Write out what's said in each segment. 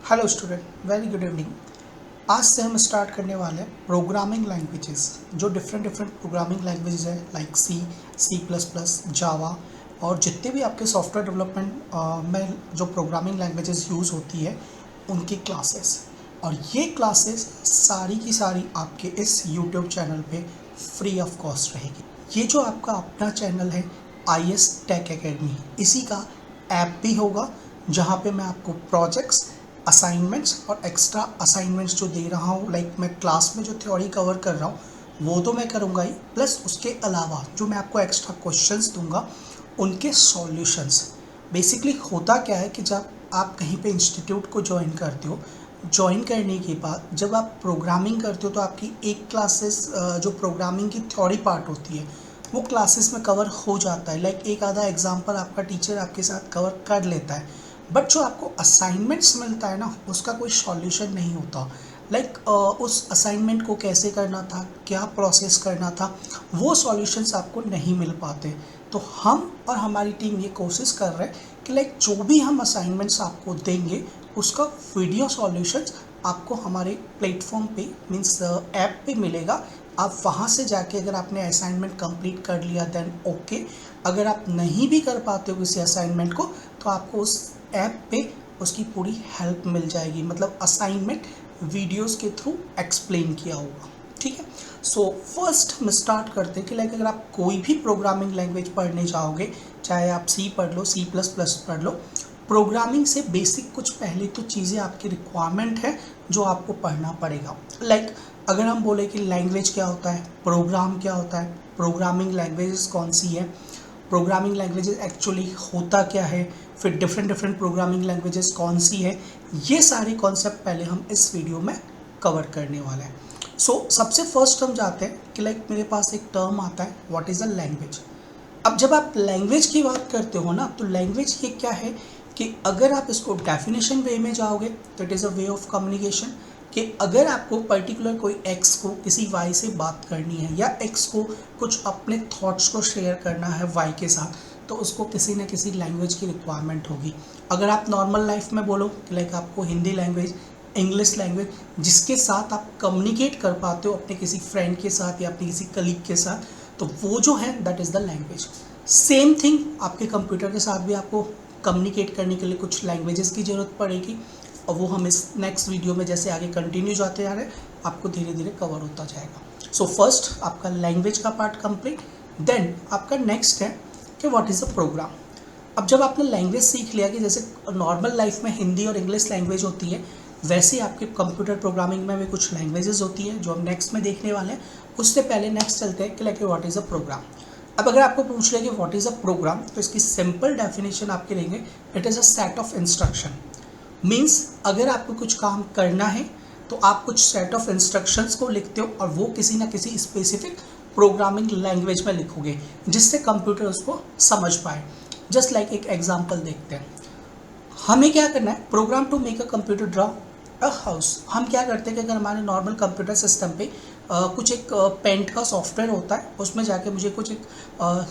Hello student, very good evening. आज से हम स्टार्ट करने वाले हैं प्रोग्रामिंग लैंग्वेजेस। जो डिफरेंट प्रोग्रामिंग लैंग्वेजेस है लाइक सी प्लस प्लस, जावा और जितने भी आपके सॉफ्टवेयर डेवलपमेंट में जो प्रोग्रामिंग लैंग्वेजेस यूज़ होती है उनकी क्लासेस। और ये क्लासेस सारी की सारी आपके इस यूट्यूब चैनल पे फ्री ऑफ कॉस्ट रहेगी। ये जो आपका अपना चैनल है ISTech एकेडमी, इसी का ऐप भी होगा जहाँ पे मैं आपको प्रोजेक्ट्स, असाइनमेंट्स और एक्स्ट्रा असाइनमेंट्स जो दे रहा हूँ, लाइक मैं क्लास में जो थ्योरी कवर कर रहा हूँ वो तो मैं करूँगा ही, प्लस उसके अलावा जो मैं आपको एक्स्ट्रा क्वेश्चंस दूंगा उनके सॉल्यूशंस। बेसिकली होता क्या है कि जब आप कहीं पे इंस्टीट्यूट को ज्वाइन करते हो, ज्वाइन करने के बाद जब आप प्रोग्रामिंग करते हो तो आपकी एक क्लासेस जो प्रोग्रामिंग की थ्योरी पार्ट होती है वो क्लासेस में कवर हो जाता है। लाइक एक आधा एग्जाम्पल आपका टीचर आपके साथ कवर कर लेता है, बट जो आपको असाइनमेंट्स मिलता है ना उसका कोई सॉल्यूशन नहीं होता। लाइक उस असाइनमेंट को कैसे करना था, क्या प्रोसेस करना था, वो सॉल्यूशंस आपको नहीं मिल पाते। तो हम और हमारी टीम ये कोशिश कर रहे हैं कि लाइक जो भी हम असाइनमेंट्स आपको देंगे उसका वीडियो सॉल्यूशंस आपको हमारे प्लेटफॉर्म पे मीन्स ऐप पे मिलेगा। आप वहाँ से जाके अगर आपने असाइनमेंट कंप्लीट कर लिया देन ओके, अगर आप नहीं भी कर पाते हो किसी असाइनमेंट को तो आपको उस ऐप पे उसकी पूरी हेल्प मिल जाएगी, मतलब असाइनमेंट वीडियोस के थ्रू एक्सप्लेन किया होगा। ठीक है, सो फर्स्ट हम स्टार्ट करते हैं कि लाइक अगर आप कोई भी प्रोग्रामिंग लैंग्वेज पढ़ने जाओगे, चाहे आप सी पढ़ लो, C++ पढ़ लो, प्रोग्रामिंग से बेसिक कुछ पहले तो चीज़ें आपकी रिक्वायरमेंट है जो आपको पढ़ना पड़ेगा। लाइक अगर हम बोले कि लैंग्वेज क्या होता है, प्रोग्राम क्या होता है, प्रोग्रामिंग लैंग्वेजेस कौन सी है, प्रोग्रामिंग लैंग्वेजेस एक्चुअली होता क्या है, फिर डिफरेंट प्रोग्रामिंग लैंग्वेजेस कौन सी है, ये सारे कॉन्सेप्ट पहले हम इस वीडियो में कवर करने वाले हैं। सो सबसे फर्स्ट हम जाते हैं कि लाइक मेरे पास एक टर्म आता है व्हाट इज़ अ लैंग्वेज। अब जब आप लैंग्वेज की बात करते हो ना, तो लैंग्वेज ये क्या है कि अगर आप इसको डेफिनेशन वे में जाओगे तो it is a way of communication. कि अगर आपको पर्टिकुलर कोई एक्स को किसी वाई से बात करनी है या एक्स को कुछ अपने थॉट्स को शेयर करना है वाई के साथ, तो उसको किसी न किसी लैंग्वेज की रिक्वायरमेंट होगी। अगर आप नॉर्मल लाइफ में बोलो कि लाइक आपको हिंदी लैंग्वेज, इंग्लिश लैंग्वेज, जिसके साथ आप कम्युनिकेट कर पाते हो अपने किसी फ्रेंड के साथ या अपने किसी कलीग के साथ, तो वो जो है that is the language. Same thing आपके कंप्यूटर के साथ भी आपको कम्युनिकेट करने के लिए कुछ लैंग्वेजेस की ज़रूरत पड़ेगी, और वो हम इस नेक्स्ट वीडियो में जैसे आगे कंटिन्यू जाते जा रहे हैं आपको धीरे धीरे कवर होता जाएगा। सो फर्स्ट आपका लैंग्वेज का पार्ट कंप्लीट, देन आपका नेक्स्ट है कि व्हाट इज़ अ प्रोग्राम। अब जब आपने लैंग्वेज सीख लिया कि जैसे नॉर्मल लाइफ में हिंदी और इंग्लिश लैंग्वेज होती है, वैसे आपके कंप्यूटर प्रोग्रामिंग में भी कुछ लैंग्वेजेस होती है जो हम नेक्स्ट में देखने वाले हैं। उससे पहले नेक्स्ट चलते हैं कि like what is a program. अब अगर आपको पूछ ले कि व्हाट इज़ अ प्रोग्राम, तो इसकी सिंपल डेफिनेशन आपके रहेंगे it is a set of instruction. Means अगर आपको कुछ काम करना है तो आप कुछ सेट ऑफ इंस्ट्रक्शंस को लिखते हो और वो किसी ना किसी स्पेसिफिक प्रोग्रामिंग लैंग्वेज में लिखोगे जिससे कंप्यूटर उसको समझ पाए। जस्ट लाइक एक एग्जांपल देखते हैं। हमें क्या करना है, program to make a computer draw a house. हम क्या करते हैं कि अगर हमारे नॉर्मल कंप्यूटर सिस्टम पे कुछ एक पेंट का सॉफ्टवेयर होता है, उसमें जाके मुझे कुछ एक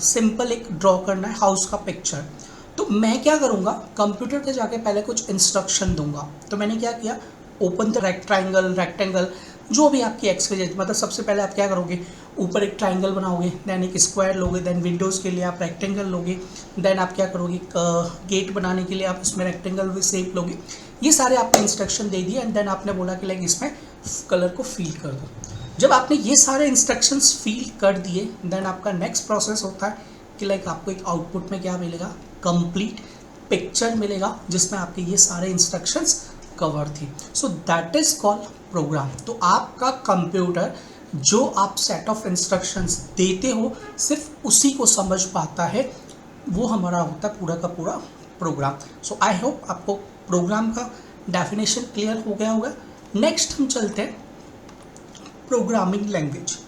सिंपल एक ड्रॉ करना है हाउस का पिक्चर, तो मैं क्या करूँगा, कंप्यूटर पे जाके पहले कुछ इंस्ट्रक्शन दूंगा। तो मैंने क्या किया, ओपन द रेक्टेंगल, जो भी आपकी एक्सपीरियंस, मतलब सबसे पहले आप क्या करोगे, ऊपर एक ट्राइंगल बनाओगे, देन एक स्क्वायर लोगे, देन विंडोज़ के लिए आप रेक्टेंगल लोगे, देन आप क्या करोगे, गेट बनाने के लिए आप इसमें रेक्टेंगल शेप लोगे। ये सारे आपने इंस्ट्रक्शन दे दिए एंड देन आपने बोला कि लाइक इसमें कलर को फील कर दो। जब आपने ये सारे इंस्ट्रक्शंस फील कर दिए, देन आपका नेक्स्ट प्रोसेस होता है कि लाइक आपको एक आउटपुट में क्या मिलेगा, कंप्लीट पिक्चर मिलेगा जिसमें आपके ये सारे इंस्ट्रक्शंस कवर थी। So that is called programme. तो आपका कंप्यूटर जो आप सेट ऑफ इंस्ट्रक्शंस देते हो सिर्फ उसी को समझ पाता है, वो हमारा होता है पूरा का पूरा प्रोग्राम। सो आई होप आपको प्रोग्राम का डेफिनेशन क्लियर हो गया होगा। नेक्स्ट हम चलते हैं प्रोग्रामिंग लैंग्वेज।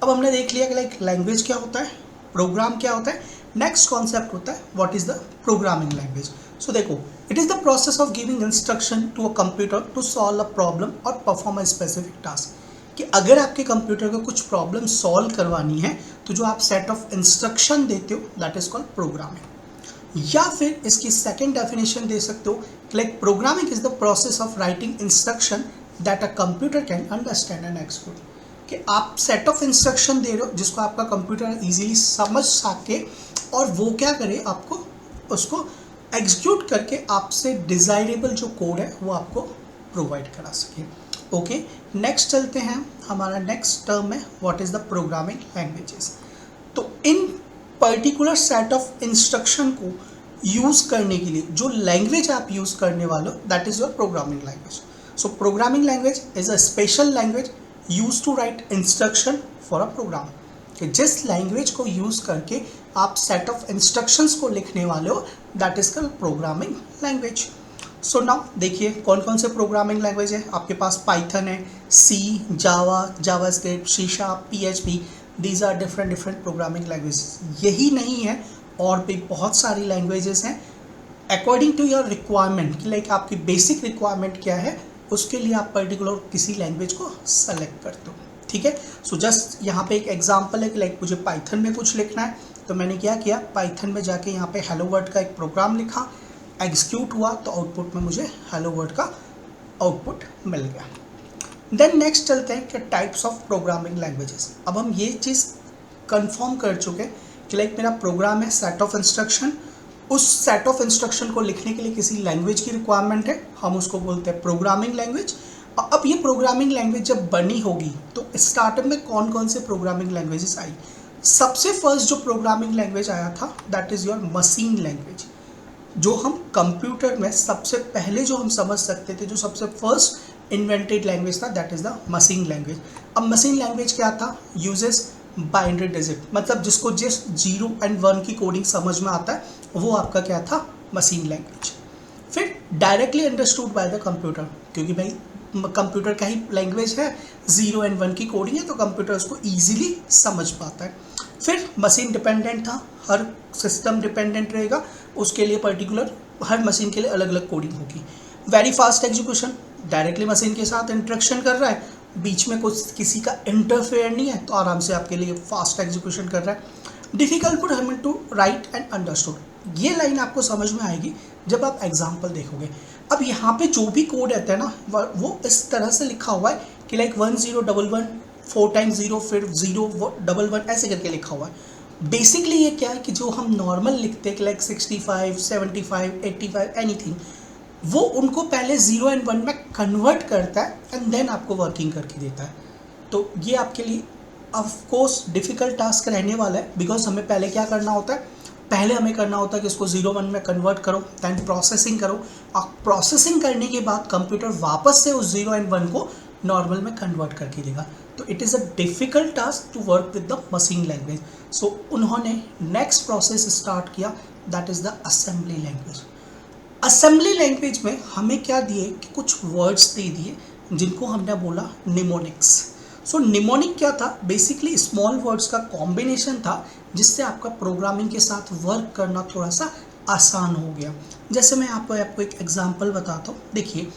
अब हमने देख लिया कि लाइक लैंग्वेज क्या होता है, प्रोग्राम क्या होता है, नेक्स्ट कॉन्सेप्ट होता है what is the programming language. So देखो, it is the process of giving instruction to a computer to solve a problem और परफॉर्म अ स्पेसिफिक टास्क। कि अगर आपके कंप्यूटर को कुछ प्रॉब्लम सॉल्व करवानी है तो जो आप सेट ऑफ इंस्ट्रक्शन देते हो दैट इज कॉल्ड प्रोग्रामिंग। या फिर इसकी सेकेंड डेफिनेशन दे सकते हो like programming is the process of writing instruction that a computer can understand and execute. कि आप सेट ऑफ इंस्ट्रक्शन दे रहे हो जिसको आपका कंप्यूटर इजीली समझ सके और वो क्या करे, आपको उसको एग्जीक्यूट करके आपसे डिज़ायरेबल जो कोड है वो आपको प्रोवाइड करा सके। ओके, नेक्स्ट चलते हैं, हमारा नेक्स्ट टर्म है what is the programming languages. तो इन पर्टिकुलर सेट ऑफ इंस्ट्रक्शन को यूज़ करने के लिए जो लैंग्वेज आप यूज़ करने वाले हो that is your programming language. So programming language is a special language use to write instruction for a program. कि जिस लैंग्वेज को यूज़ करके आप सेट ऑफ इंस्ट्रक्शंस को लिखने वाले हो that is called programming language. So now देखिए कौन कौन से प्रोग्रामिंग लैंग्वेज है आपके पास। पाइथन है, C, Java, JavaScript, C sharp, PHP, these are different programming languages. यही नहीं है, और भी बहुत सारी लैंग्वेजेस हैं अकॉर्डिंग टू योर रिक्वायरमेंट। कि लाइक आपकी बेसिक रिक्वायरमेंट क्या है उसके लिए आप पर्टिकुलर किसी लैंग्वेज को सेलेक्ट करते हो। ठीक है, सो जस्ट यहाँ पे एक एग्जांपल है कि लाइक मुझे पाइथन में कुछ लिखना है, तो मैंने क्या किया, पाइथन में जाके यहाँ पे हेलो वर्ल्ड का एक प्रोग्राम लिखा, एग्जीक्यूट हुआ तो आउटपुट में मुझे हेलो वर्ल्ड का आउटपुट मिल गया। देन नेक्स्ट चलते हैं कि टाइप्स ऑफ प्रोग्रामिंग लैंग्वेजेस। अब हम ये चीज़ कंफर्म कर चुके कि लाइक मेरा प्रोग्राम है सेट ऑफ इंस्ट्रक्शन, उस सेट ऑफ इंस्ट्रक्शन को लिखने के लिए किसी लैंग्वेज की रिक्वायरमेंट है, हम उसको बोलते हैं प्रोग्रामिंग लैंग्वेज। अब ये प्रोग्रामिंग लैंग्वेज जब बनी होगी तो स्टार्टिंग में कौन कौन से प्रोग्रामिंग लैंग्वेजेस आई। सबसे फर्स्ट जो प्रोग्रामिंग लैंग्वेज आया था that is your machine language. जो हम कंप्यूटर में सबसे पहले जो हम समझ सकते थे, जो सबसे फर्स्ट इन्वेंटेड लैंग्वेज था that is the machine language. अब मशीन लैंग्वेज क्या था, यूजेस बाइनरी डिजिट, मतलब जिसको जिस 0 and 1 की कोडिंग समझ में आता है वो आपका क्या था, मशीन लैंग्वेज। फिर directly understood by the computer, क्योंकि भाई कंप्यूटर का ही लैंग्वेज है, 0 and 1 की कोडिंग है तो कंप्यूटर उसको ईजिली समझ पाता है। फिर मशीन डिपेंडेंट था, हर सिस्टम डिपेंडेंट रहेगा, उसके लिए पर्टिकुलर हर मशीन के लिए अलग अलग कोडिंग होगी। Very fast execution, directly machine के साथ इंटरेक्शन कर रहा है, बीच में कुछ किसी का इंटरफेयर नहीं है तो आराम से आपके लिए फास्ट एग्जीक्यूशन कर रहा है। डिफिकल्ट फॉर हमें टू राइट एंड अंडरस्टूड, ये लाइन आपको समझ में आएगी जब आप एग्जाम्पल देखोगे। अब यहाँ पे जो भी कोड रहता है ना वो इस तरह से लिखा हुआ है कि लाइक 1011 4 times 0 फिर 011 ऐसे करके लिखा हुआ है। बेसिकली ये क्या है कि जो हम नॉर्मल लिखते हैं कि लाइक 65 75 85 एनीथिंग, वो उनको पहले 0 and 1 में कन्वर्ट करता है एंड देन आपको वर्किंग करके देता है। तो ये आपके लिए ऑफ कोर्स डिफ़िकल्ट टास्क रहने वाला है, बिकॉज हमें पहले क्या करना होता है, पहले हमें करना होता है कि इसको 0 1 में कन्वर्ट करो, दैन प्रोसेसिंग करो, और प्रोसेसिंग करने के बाद कंप्यूटर वापस से उस 0 and 1 को नॉर्मल में कन्वर्ट करके देगा। तो it is a difficult task to work with the machine language. So उन्होंने नेक्स्ट प्रोसेस स्टार्ट किया that is the assembly language. Assembly language में हमें क्या दिए कि कुछ वर्ड्स दे दिए जिनको हमने बोला निमोनिक्स। सो निमोनिक क्या था, बेसिकली स्मॉल वर्ड्स का कॉम्बिनेशन था जिससे आपका प्रोग्रामिंग के साथ वर्क करना थोड़ा सा आसान हो गया। जैसे मैं आपको एक एग्जांपल बताता हूँ। देखिए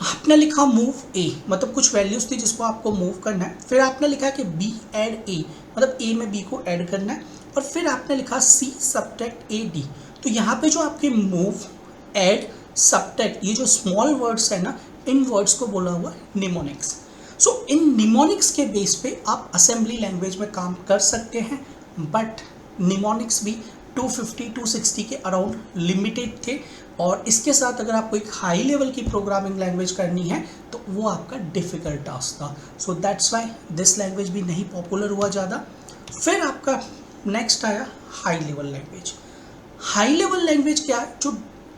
आपने लिखा मूव ए, मतलब कुछ वैल्यूज़ थी जिसको आपको मूव करना है, फिर आपने लिखा कि बी एड ए, मतलब ए में बी को ऐड करना है, और फिर आपने लिखा सी सबट्रैक्ट ए डी। तो यहाँ पे जो आपके मूव, ऐड, सबट्रैक्ट, ये जो स्मॉल वर्ड्स है ना, इन वर्ड्स को बोला हुआ है निमोनिक्स। सो इन निमोनिक्स के बेस पे आप असेंबली लैंग्वेज में काम कर सकते हैं, बट निमोनिक्स भी 250-260 के अराउंड लिमिटेड थे, और इसके साथ अगर आपको एक हाई लेवल की प्रोग्रामिंग लैंग्वेज करनी है तो वो आपका डिफ़िकल्ट टास्क था। So that's why this language भी नहीं पॉपुलर हुआ ज़्यादा। फिर आपका नेक्स्ट आया high level language. High level language क्या है, जो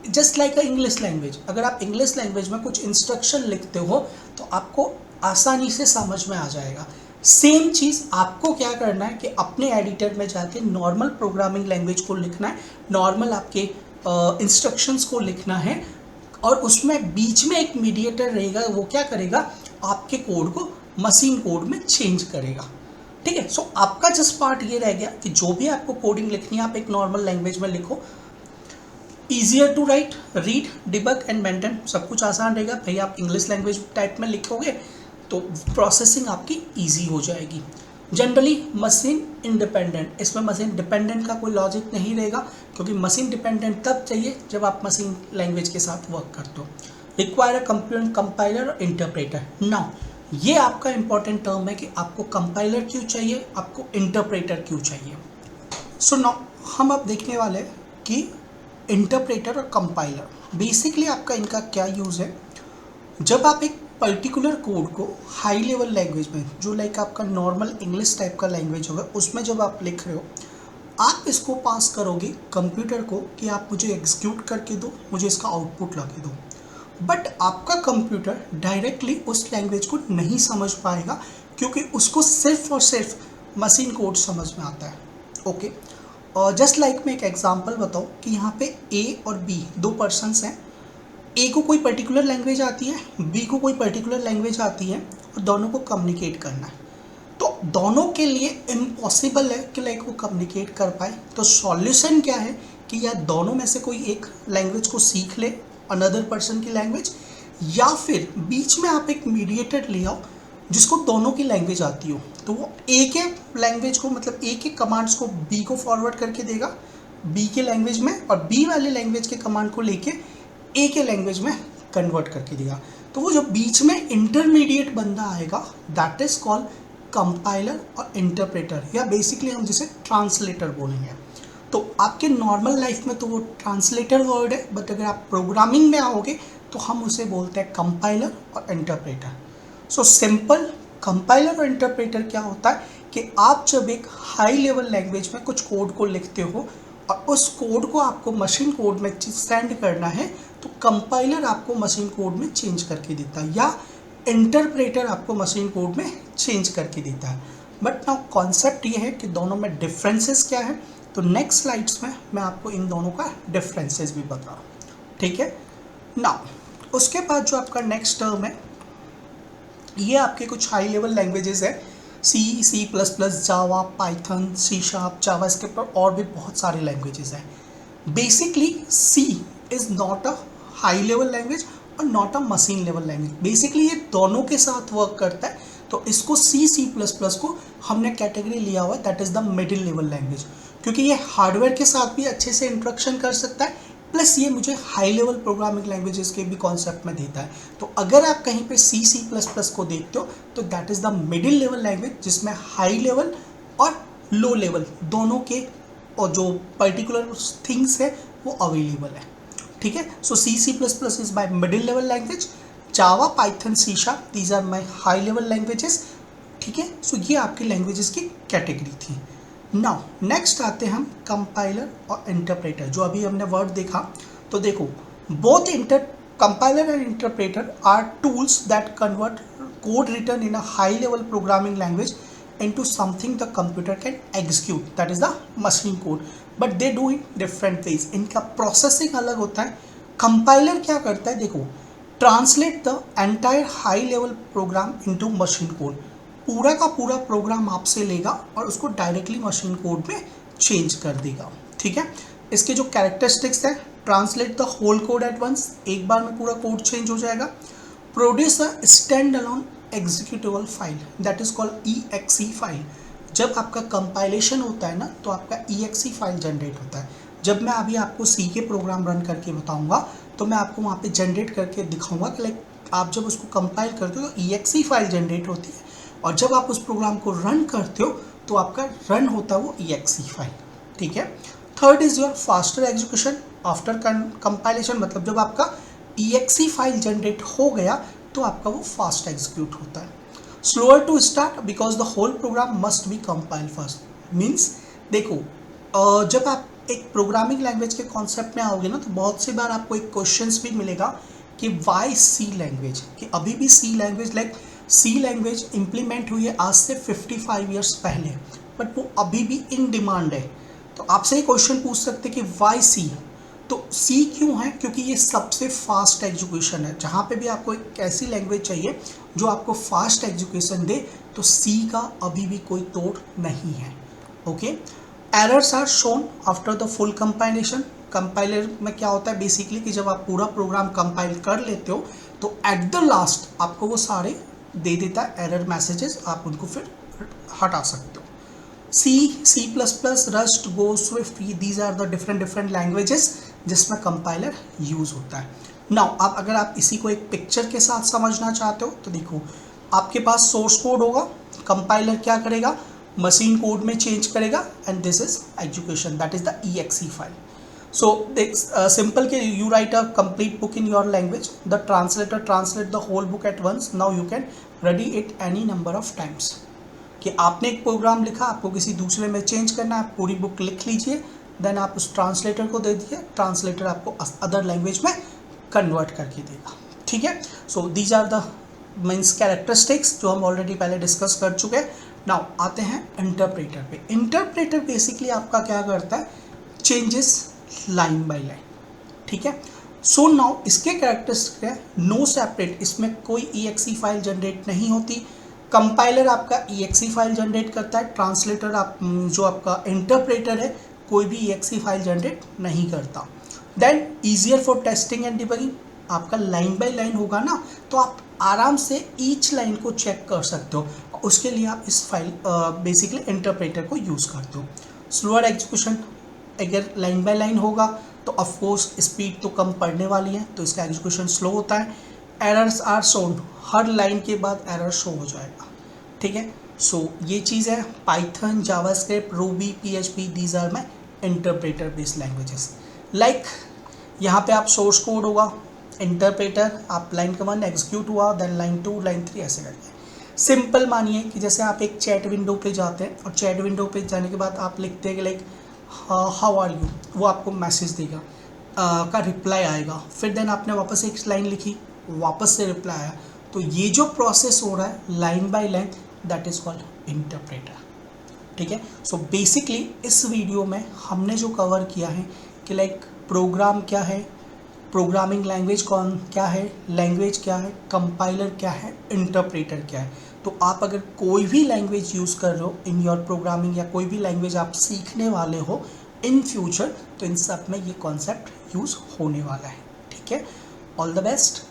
जस्ट लाइक अ इंग्लिश लैंग्वेज, अगर आप इंग्लिश लैंग्वेज में कुछ इंस्ट्रक्शन लिखते हो तो आपको आसानी से समझ में आ जाएगा। सेम चीज़ आपको क्या करना है कि अपने एडिटर में जाके नॉर्मल प्रोग्रामिंग लैंग्वेज को लिखना है, नॉर्मल आपके इंस्ट्रक्शंस को लिखना है, और उसमें बीच में एक मीडिएटर रहेगा, वो क्या करेगा, आपके कोड को मशीन कोड में चेंज करेगा। ठीक है, सो आपका जस्ट पार्ट ये रह गया कि जो भी आपको कोडिंग लिखनी है आप एक नॉर्मल लैंग्वेज में लिखो। Easier to write, read, debug and maintain, सब कुछ आसान रहेगा। भाई आप इंग्लिश लैंग्वेज टाइप में लिखोगे तो प्रोसेसिंग आपकी ईजी हो जाएगी। जनरली मशीन इंडिपेंडेंट, इसमें मशीन डिपेंडेंट का कोई लॉजिक नहीं रहेगा, क्योंकि मशीन डिपेंडेंट तब चाहिए जब आप मशीन लैंग्वेज के साथ वर्क करते हो। रिक्वायर अ कंपाइलर और इंटरप्रेटर। नाउ ये आपका इंपॉर्टेंट टर्म है कि आपको कंपाइलर क्यों चाहिए, आपको इंटरप्रेटर क्यों चाहिए। सो नाउ हम अब देखने वाले हैं कि इंटरप्रेटर और कंपाइलर बेसिकली आपका इनका क्या यूज़ है। जब आप एक पर्टिकुलर कोड को हाई लेवल लैंग्वेज में, जो लाइक आपका नॉर्मल इंग्लिश टाइप का लैंग्वेज होगा, उसमें जब आप लिख रहे हो, आप इसको पास करोगे कंप्यूटर को कि आप मुझे एग्जीक्यूट करके दो, मुझे इसका आउटपुट ला के दो। बट आपका कंप्यूटर डायरेक्टली उस लैंग्वेज को नहीं समझ पाएगा, क्योंकि उसको सिर्फ और सिर्फ मशीन कोड समझ में आता है। ओके, और जस्ट लाइक मैं एक एग्जांपल बताऊँ कि यहाँ पे ए और बी दो पर्सन्स हैं। ए को कोई पर्टिकुलर लैंग्वेज आती है, बी को कोई पर्टिकुलर लैंग्वेज आती है, और दोनों को कम्युनिकेट करना है। तो दोनों के लिए इम्पॉसिबल है कि लाइक वो कम्युनिकेट कर पाए। तो सॉल्यूशन क्या है कि या दोनों में से कोई एक लैंग्वेज को सीख ले, अनदर पर्सन की लैंग्वेज, या फिर बीच में आप एक मीडिएटर ले आओ जिसको दोनों की लैंग्वेज आती हो। तो वो ए के लैंग्वेज को, मतलब ए के कमांड्स को बी को फॉरवर्ड करके देगा बी के लैंग्वेज में, और बी वाले लैंग्वेज के कमांड को लेके ए के लैंग्वेज में कन्वर्ट करके देगा। तो वो जो बीच में इंटरमीडिएट बंदा आएगा, दैट इज कॉल्ड कंपाइलर और इंटरप्रेटर, या बेसिकली हम जिसे ट्रांसलेटर बोलेंगे। तो आपके नॉर्मल लाइफ में तो वो ट्रांसलेटर वर्ड है, बट अगर आप प्रोग्रामिंग में आओगे तो हम उसे बोलते हैं कंपाइलर और इंटरप्रेटर। सो सिंपल, कंपाइलर और इंटरप्रेटर क्या होता है कि आप जब एक हाई लेवल लैंग्वेज में कुछ कोड को लिखते हो और उस कोड को आपको मशीन कोड में सेंड करना है, तो कंपाइलर आपको मशीन कोड में चेंज करके देता है, या इंटरप्रेटर आपको मशीन कोड में चेंज करके देता है। बट नाउ कॉन्सेप्ट ये है कि दोनों में डिफरेंसेस क्या है। तो नेक्स्ट स्लाइड्स में मैं आपको इन दोनों का डिफरेंसेस भी बता रहा हूँ, ठीक है। नाउ उसके बाद जो आपका नेक्स्ट टर्म है, ये आपके कुछ हाई लेवल लैंग्वेजेस है, C, C plus plus, Java, Python, C sharp, JavaScript, और भी बहुत सारे लैंग्वेजेस हैं। Basically C is not a high level language और not a machine level language. Basically ये दोनों के साथ वर्क करता है। तो इसको सी, सी प्लस प्लस को हमने कैटेगरी लिया हुआ है, that is the middle level language, क्योंकि ये हार्डवेयर के साथ भी अच्छे से इंट्रैक्शन कर सकता है, प्लस ये मुझे हाई लेवल प्रोग्रामिंग लैंग्वेजेस के भी कॉन्सेप्ट में देता है। तो अगर आप कहीं पे सी, सी प्लस प्लस को देखते हो तो that is the middle level language, जिसमें हाई लेवल और लो लेवल दोनों के और जो पर्टिकुलर थिंग्स है वो अवेलेबल है, ठीक है। So C, C plus plus is my middle level language, Java, Python, C sharp, these are my high level languages, ठीक है। सो ये आपकी लैंग्वेजेस की कैटेगरी थी। नाउ नेक्स्ट आते हैं हम कंपाइलर और इंटरप्रेटर। जो अभी हमने वर्ड देखा, तो देखो both compiler and interpreter are tools that convert code written in a high level programming language into something the computer can execute, that is the machine code, but they do in different ways. इनका processing अलग होता है। Compiler क्या करता है, देखो, translate the entire high level program into machine code, पूरा का पूरा प्रोग्राम आपसे लेगा और उसको डायरेक्टली मशीन कोड में चेंज कर देगा, ठीक है। इसके जो कैरेक्टरिस्टिक्स है, translate the whole code at once, एक बार में पूरा कोड चेंज हो जाएगा। Produce a stand alone executable file, that is called EXE file. जब आपका कंपाइलेशन होता है ना, तो आपका EXE फाइल जनरेट होता है। जब मैं अभी आपको सी के प्रोग्राम रन करके बताऊंगा, तो मैं आपको वहाँ पे जनरेट करके दिखाऊंगा कि लाइक आप जब उसको कंपाइल करते हो तो EXE फाइल जनरेट होती है, और जब आप उस प्रोग्राम को रन करते हो तो आपका रन होता है वो EXE फाइल, ठीक है। Third is your faster execution after compilation, मतलब जब आपका EXE फाइल जनरेट हो गया तो आपका वो फास्ट एग्जीक्यूट होता है। Slower to start because the whole program must be compile first, means देखो, जब आप एक प्रोग्रामिंग लैंग्वेज के कॉन्सेप्ट में आओगे ना, तो बहुत सी बार आपको एक क्वेश्चंस भी मिलेगा कि वाई सी लैंग्वेज, कि अभी भी सी लैंग्वेज, लाइक सी लैंग्वेज इम्प्लीमेंट हुई है आज से 55 ईयर्स पहले, बट वो अभी भी इन डिमांड है। तो आपसे ये क्वेश्चन पूछ सकते कि वाई सी, तो सी क्यों है, क्योंकि ये सबसे फास्ट एग्जीक्यूशन है। जहाँ पे भी आपको एक ऐसी लैंग्वेज चाहिए जो आपको फास्ट एग्जीक्यूशन दे, तो सी का अभी भी कोई तोड़ नहीं है, okay. Errors are shown after the full compilation. Compiler में क्या होता है बेसिकली कि जब आप पूरा प्रोग्राम कंपाइल कर लेते हो तो एट द लास्ट आपको वो सारे दे देता है एरर मैसेजेस, आप उनको फिर हटा सकते हो। C, C plus plus, Rust, Go, Swift, these are the different languages जिसमें कंपाइलर यूज होता है। नाउ अब अगर आप इसी को एक पिक्चर के साथ समझना चाहते हो तो देखो, आपके पास सोर्स कोड होगा, कंपाइलर क्या करेगा, मशीन कोड में चेंज करेगा, and this is education, that is the EXE file. So simple के you write a complete book in your language, the translator translate the whole book at once, now you can ready it any number of times। कि आपने एक programme लिखा, आपको किसी दूसरे में change करना है, आप पूरी बुक लिख लीजिए, देन आप उस ट्रांसलेटर को दे दीजिए, ट्रांसलेटर आपको अदर लैंग्वेज में कन्वर्ट करके देगा। ठीक है, so these are the means characteristics जो हम ऑलरेडी पहले डिस्कस कर चुके हैं। नाउ आते हैं इंटरप्रेटर पे। इंटरप्रेटर बेसिकली आपका क्या करता है, चेंजेस लाइन बाय लाइन। ठीक है, सो नाउ इसके कैरेक्टरिस्टिक है, नो सेपरेट, इसमें कोई EXE फाइल जनरेट नहीं होती। कंपाइलर आपका EXE फाइल जनरेट करता है, ट्रांसलेटर आप जो आपका इंटरप्रेटर है कोई भी EXE फाइल जनरेट नहीं करता। Then easier for testing and debugging, आपका लाइन बाय लाइन होगा ना, तो आप आराम से ईच लाइन को चेक कर सकते हो, उसके लिए आप इस फाइल बेसिकली इंटरप्रेटर को यूज़ करते हो। स्लोअर एग्जीक्यूशन, अगर लाइन बाय लाइन होगा तो ऑफकोर्स स्पीड तो कम पड़ने वाली है, तो इसका एग्जीक्यूशन स्लो होता है। एरर्स आर शोन, हर लाइन के बाद एरर शो हो जाएगा। ठीक है, सो ये चीज़ है। Python, JavaScript, Ruby, PHP, these are my interpreter based languages. Like यहाँ पे आप सोर्स कोड होगा, इंटरप्रेटर, आप लाइन का 1 एग्जीक्यूट हुआ, देन लाइन 2, लाइन 3 ऐसे करके। सिंपल मानिए कि जैसे आप एक चैट विंडो पे जाते हैं और चैट विंडो पे जाने के बाद आप लिखते हैं कि लाइक हाउ आर यू, वो आपको मैसेज देगा, का रिप्लाई आएगा, फिर देन आपने वापस एक लाइन लिखी, वापस से रिप्लाई आया, तो ये जो प्रोसेस हो रहा है line by line, that is called interpreter. ठीक है, सो बेसिकली इस वीडियो में हमने जो कवर किया है कि लाइक प्रोग्राम क्या है, प्रोग्रामिंग लैंग्वेज क्या है, लैंग्वेज क्या है, कंपाइलर क्या है, इंटरप्रेटर क्या है। तो आप अगर कोई भी लैंग्वेज यूज़ कर रहे हो इन योर प्रोग्रामिंग, या कोई भी लैंग्वेज आप सीखने वाले हो इन फ्यूचर, तो इन सब में ये कॉन्सेप्ट यूज़ होने वाला है। ठीक है, ऑल द बेस्ट।